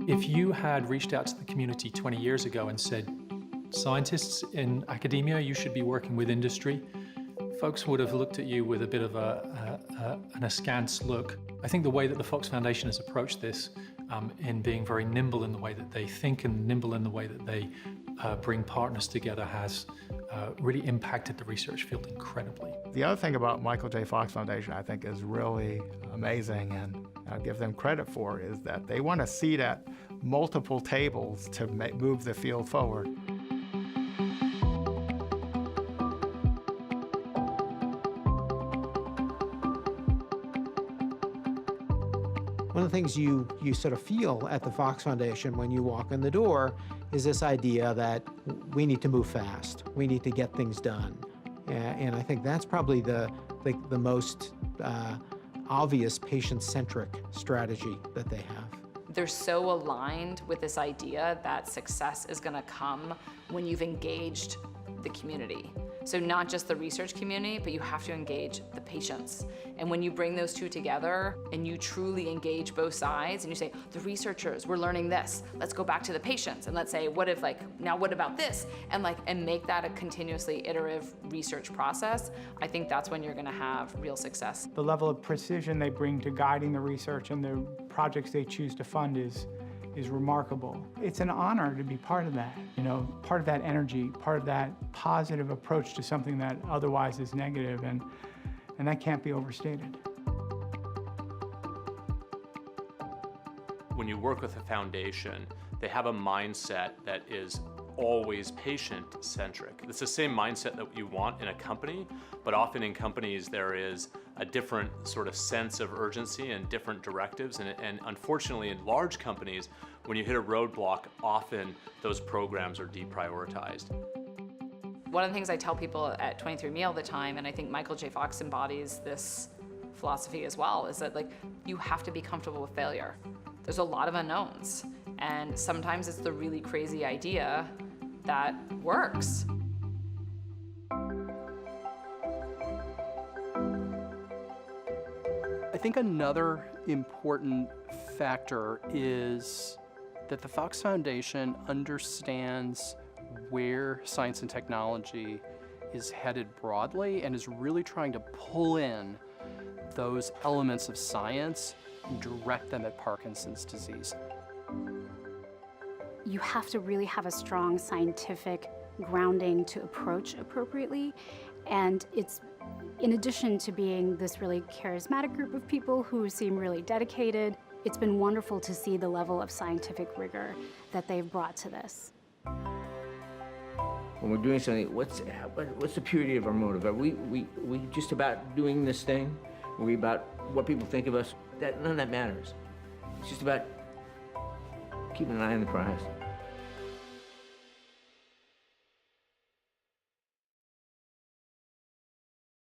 If you had reached out to the community 20 years ago and said, scientists in academia, you should be working with industry, folks would have looked at you with a bit of an askance look. I think the way that the Fox Foundation has approached this in being very nimble in the way that they think and nimble in the way that they bring partners together has really impacted the research field incredibly. The other thing about Michael J. Fox Foundation I think is really amazing, and I give them credit for, is that they want a seat at multiple tables to move the field forward. One of the things you sort of feel at the Fox Foundation when you walk in the door is this idea that we need to move fast. We need to get things done. And I think that's probably the most obvious patient-centric strategy that they have. They're so aligned with this idea that success is going to come when you've engaged the community. So not just the research community, but you have to engage the patients. And when you bring those two together and you truly engage both sides and you say, the researchers, we're learning this, let's go back to the patients and let's say, what if now what about this? And make that a continuously iterative research process, I think that's when you're gonna have real success. The level of precision they bring to guiding the research and the projects they choose to fund is remarkable. It's an honor to be part of that, part of that energy, part of that positive approach to something that otherwise is negative, and that can't be overstated. When you work with a foundation, they have a mindset that is always patient-centric. It's the same mindset that you want in a company, but often in companies there is a different sort of sense of urgency and different directives, and unfortunately in large companies, when you hit a roadblock, often those programs are deprioritized. One of the things I tell people at 23andMe all the time, and I think Michael J. Fox embodies this philosophy as well, is that you have to be comfortable with failure. There's a lot of unknowns, and sometimes it's the really crazy idea that works. I think another important factor is that the Fox Foundation understands where science and technology is headed broadly and is really trying to pull in those elements of science and direct them at Parkinson's disease. You have to really have a strong scientific grounding to approach appropriately, and it's in addition to being this really charismatic group of people who seem really dedicated, it's been wonderful to see the level of scientific rigor that they've brought to this. When we're doing something, what's the purity of our motive? Are we just about doing this thing? Are we about what people think of us? None of that matters. It's just about keeping an eye on the prize.